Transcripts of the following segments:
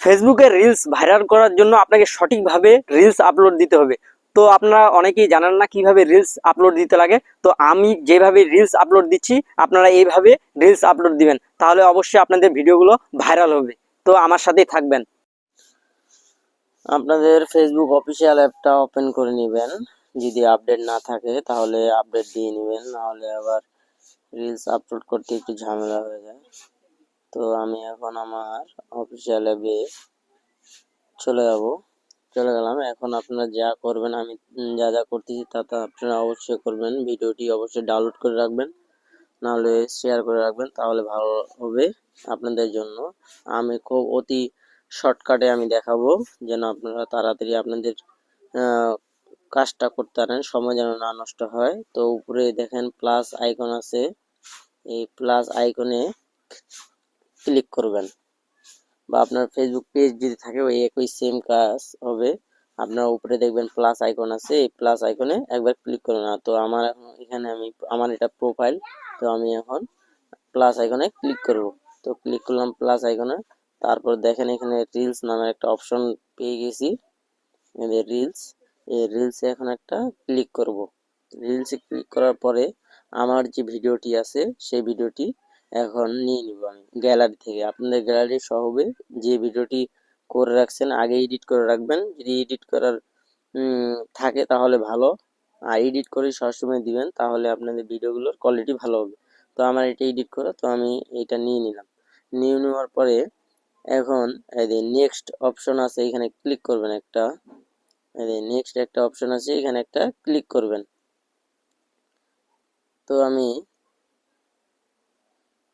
ফেসবুকে reels viral করার জন্য আপনাকে সঠিকভাবে রিলস আপলোড দিতে হবে। তো আপনারা অনেকেই জানেন না কিভাবে রিলস আপলোড দিতে লাগে। তো আমি যেভাবে রিলস আপলোড দিচ্ছি আপনারা এইভাবে রিলস আপলোড দিবেন, তাহলে অবশ্যই আপনাদের ভিডিওগুলো ভাইরাল হবে। তো আমার সাথেই থাকবেন। আপনাদের ফেসবুক অফিসিয়াল অ্যাপটা ওপেন করে নেবেন। যদি আপডেট না থাকে তাহলে আপডেট দিয়ে নেবেন, নাহলে আবার রিলস আপলোড করতে একটু ঝামেলা হয়ে যায়। তো আমি এখন আমার অফিসিয়াল অ্যাপে চলে গেলাম। এখন আপনারা যা করবেন, আমি যা যা করতেছি তা তা আপনারা অবশ্যই করবেন। ভিডিওটি অবশ্যই ডাউনলোড করে রাখবেন, নাহলে শেয়ার করে রাখবেন, তাহলে ভালো হবে আপনাদের জন্য। আমি খুব অতি শর্টকাটে আমি দেখাবো, যেন আপনারা তাড়াতাড়ি আপনাদের কাজটা করতে পারেন, সময় যেন না নষ্ট হয়। তো উপরে দেখেন প্লাস আইকন আছে, এই প্লাস আইকনে ক্লিক করবেন, বা আপনার ফেসবুক পেজ যদি থাকে ওই একই সেম কাজ হবে। আপনার উপরে দেখবেন প্লাস আইকন আছে, এই প্লাস আইকনে একবার ক্লিক করুন। তো আমার এখন এখানে আমার এটা প্রোফাইল, তো আমি এখন প্লাস আইকনে ক্লিক করব। তো ক্লিক করলাম প্লাস আইকনে। তারপর দেখেন এখানে রিলস নামের একটা অপশন পেয়ে গেছি, রিলস। এই রিলসে এখন একটা ক্লিক করব। রিলসে ক্লিক করার পরে আমার যে ভিডিওটি আছে সেই ভিডিওটি এখন নিয়ে নিব আমি গ্যালারি থেকে। আপনাদের গ্যালারি সহবে যে ভিডিওটি করে রাখছেন আগে এডিট করে রাখবেন, যদি এডিট করার থাকে তাহলে ভালো, আর এডিট করে সবসময় দিবেন, তাহলে আপনাদের ভিডিওগুলোর কোয়ালিটি ভালো হবে। তো আমার এটা এডিট করা, তো আমি এটা নিয়ে নিলাম। নিয়ে নেওয়ার পরে এখন এই যে নেক্সট অপশন আছে, এখানে ক্লিক করবেন একটা। নেক্সট একটা অপশন আছে, এখানে একটা ক্লিক করবেন। তো আমি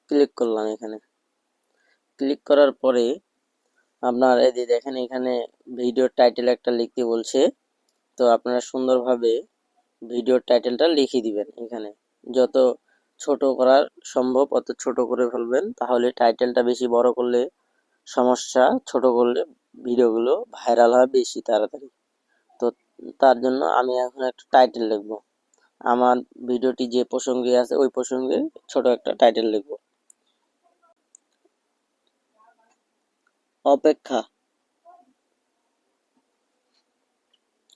ক্লিক করলাম। এখানে ক্লিক করার পরে আপনার এই যে দেখেন এখানে ভিডিওর টাইটেল একটা লিখতে বলছে। তো আপনারা সুন্দরভাবে ভিডিওর টাইটেলটা লিখে দিবেন। এখানে যত ছোট করার সম্ভব অত ছোট করে ফেলবেন, তাহলে টাইটেলটা বেশি বড় করলে সমস্যা, ছোট করলে ভিডিওগুলো ভাইরাল হয় বেশি তাড়াতাড়ি। তো তার জন্য আমি এখন একটা টাইটেল লিখবো। আমার ভিডিওটি যে প্রসঙ্গে আছে ওই প্রসঙ্গে ছোট একটা টাইটেল লিখব। অপেক্ষা,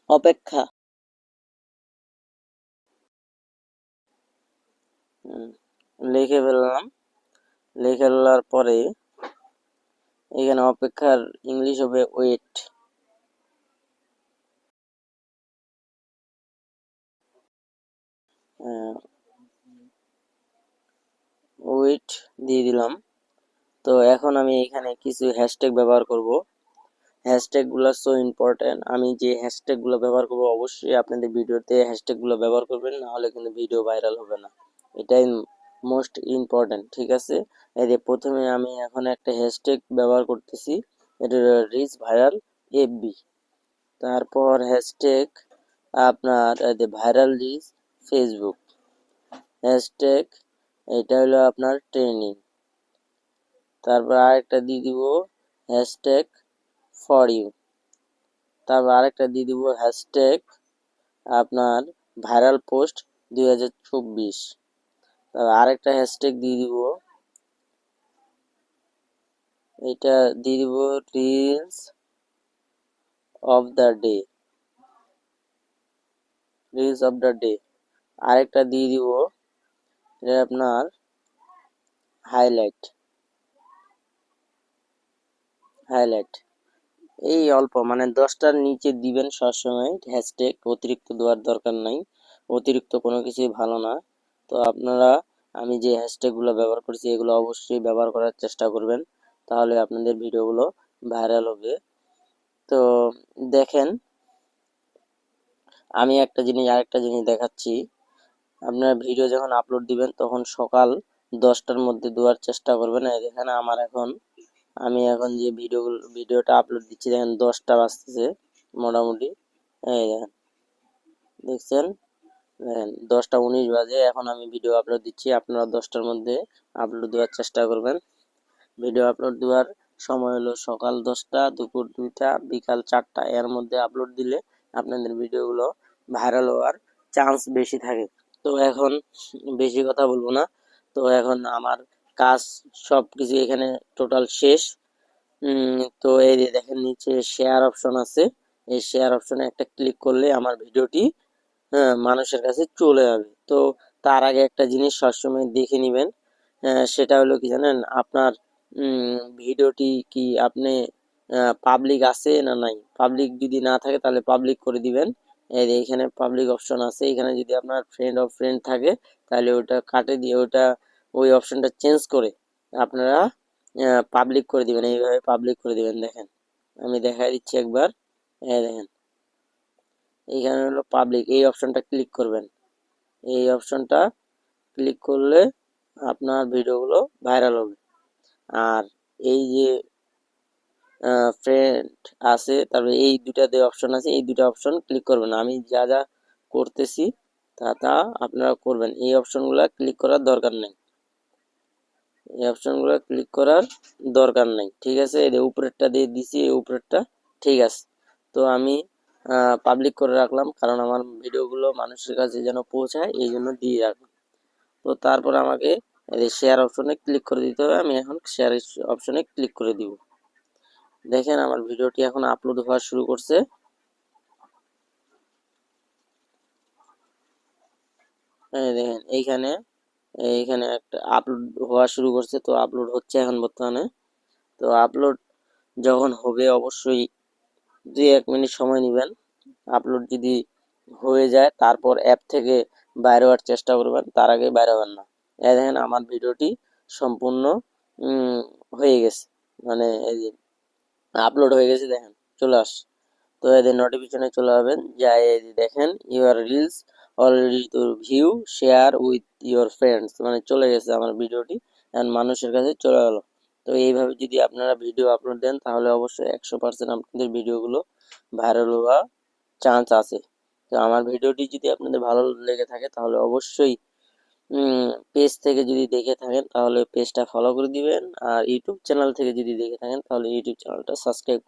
অপেক্ষা। লিখে ফেললাম। লিখে ফেলার পরে এখানে অপেক্ষার ইংলিশ হবে ওয়েট। ওয়েট দিয়ে দিলাম। তো এখন আমি এখানে কিছু হ্যাশট্যাগ ব্যবহার করব। হ্যাশট্যাগুলো সো ইম্পর্টেন্ট। আমি যে হ্যাশট্যাগুলো ব্যবহার করব অবশ্যই আপনাদের ভিডিওতে হ্যাশট্যাগুলো ব্যবহার করবেন, না হলে কিন্তু ভিডিও ভাইরাল হবে না। এটাই মোস্ট ইম্পর্টেন্ট, ঠিক আছে। এই যে প্রথমে আমি এখন একটা হ্যাশট্যাগ ব্যবহার করতেছি, এটা রিচ ভাইরাল এফবি। তারপর হ্যাশট্যাগ আপনার ভাইরাল রিচ ফেসবুক। হ্যাশট্যাগ এটা হলো আপনার ট্রেনিং। তারপর আরেকটা দিয়ে দিব হ্যাশট্যাগ ফর ইউ। তারপর আরেকটা দিয়ে দিব হ্যাশট্যাগ আপনার ভাইরাল পোস্ট 2024। তারপর আরেকটা হ্যাশট্যাগ দিয়ে দিব, এটা দিয়ে দিব reels of the day. Reels of the day. আরেকটা দিয়ে দিব আপনার হাইলাইট। হাইলাইট এই অল্প, মানে 10টার নিচে দিবেন সবসময় হ্যাশট্যাগ, অতিরিক্ত দেওয়ার দরকার নাই। অতিরিক্ত কোনো কিছুই ভালো না। তো আপনারা আমি যে হ্যাশট্যাগুলো ব্যবহার করছি এগুলো অবশ্যই ব্যবহার করার চেষ্টা করবেন, তাহলে আপনাদের ভিডিওগুলো ভাইরাল হবে। তো দেখেন আমি আরেকটা জিনিস দেখাচ্ছি। আপনারা ভিডিও যখন আপলোড দিবেন তখন সকাল 10টার মধ্যে দেওয়ার চেষ্টা করবেন। এখানে আমি এখন যে ভিডিওটা আপলোড দিচ্ছি দেখেন 10টা বাজতেছে মোটামুটি। এই দেখেন, দেখছেন, দেখেন 10টা 19 বাজে, এখন আমি ভিডিও আপলোড দিচ্ছি। আপনারা 10টার মধ্যে আপলোড দেওয়ার চেষ্টা করবেন। ভিডিও আপলোড দেওয়ার সময় হলো সকাল 10টা, দুপুর 2টা, বিকাল 4টা, এর মধ্যে আপলোড দিলে আপনাদের ভিডিওগুলো ভাইরাল হওয়ার চান্স বেশি থাকে। তো এখন বেশি কথা বলবো না। তো এখন আমার কাজ সব কিছু এখানে টোটাল শেষ। তো এই যে দেখেন নিচে শেয়ার অপশন আছে, এই শেয়ার অপশনে একটা ক্লিক করলে আমার ভিডিওটি মানুষের কাছে চলে যাবে। তো তার আগে একটা জিনিস সবসময় দেখে নেবেন, সেটা হলো কি জানেন, আপনার ভিডিওটি কি আপনি পাবলিক আছে না নাই। পাবলিক যদি না থাকে তাহলে পাবলিক করে দিবেন। এই যে এখানে পাবলিক অপশন আছে, এখানে যদি আপনার ফ্রেন্ড থাকে তাহলে ওটা কাটে দিয়ে ওটা ওই অপশনটা চেঞ্জ করে আপনারা পাবলিক করে দিবেন। এইভাবে পাবলিক করে দিবেন। দেখেন আমি দেখাই দিচ্ছি একবার। এই দেখেন এইখানে হলো পাবলিক, এই অপশনটা ক্লিক করবেন। এই অপশনটা ক্লিক করলে আপনার ভিডিওগুলো ভাইরাল হবে। আর এই যে ফ্রেন্ড আছে, তারপরে এই দুটা যে অপশন আছে, এই দুটা অপশন ক্লিক করবেন। আমি যা যা করতেছি তা আপনারা করবেন। এই অপশনগুলো ক্লিক করার দরকার নেই, এই অপশনগুলো ক্লিক করার দরকার নেই, ঠিক আছে। এই যে উপরেরটা দিয়ে দিছি, এই উপরেরটা ঠিক আছে। তো আমি পাবলিক করে রাখলাম, কারণ আমার ভিডিওগুলো মানুষের কাছে যেন পৌঁছায়, এই জন্য দিয়ে রাখলাম। তো তারপর আমাকে এই শেয়ার অপশনে ক্লিক করে দিতে হবে। আমি এখন শেয়ার অপশনে ক্লিক করে দিব। দেখেন আমার ভিডিওটি এখন আপলোড হওয়া শুরু করছে। দেখেন এইখানে একটা আপলোড হওয়া শুরু করছে। তো আপলোড হচ্ছে এখন বর্তমানে। তো আপলোড যখন হবে অবশ্যই 2-1 মিনিট সময় নেবেন। আপলোড যদি হয়ে যায় তারপর অ্যাপ থেকে বাইরে হওয়ার চেষ্টা করবেন, তার আগে বাইরে হবেন না। এই দেখেন আমার ভিডিওটি সম্পূর্ণ হয়ে গেছে, মানে এই যে আপলোড হয়ে গেছে, দেখেন চলে আসছে। তো এদের নোটিফিকেশনে চলে যাবেন, যাই এই যে দেখেন your reels already two view share with your friends, মানে চলে গেছে আমার ভিডিওটি এন্ড মানুষের কাছে চলে গেল। তো এইভাবে যদি আপনারা ভিডিও আপলোড দেন তাহলে অবশ্যই 100% আপনাদের ভিডিওগুলো ভাইরাল হওয়া চান্স আছে। তো আমার ভিডিওটি যদি আপনাদের ভালো লেগে থাকে তাহলে অবশ্যই পেজ থেকে যদি দেখে থাকেন তাহলে পেজটা ফলো করে দিবেন, আর ইউটিউব চ্যানেল থেকে যদি দেখে থাকেন তাহলে ইউটিউব চ্যানেলটা সাবস্ক্রাইব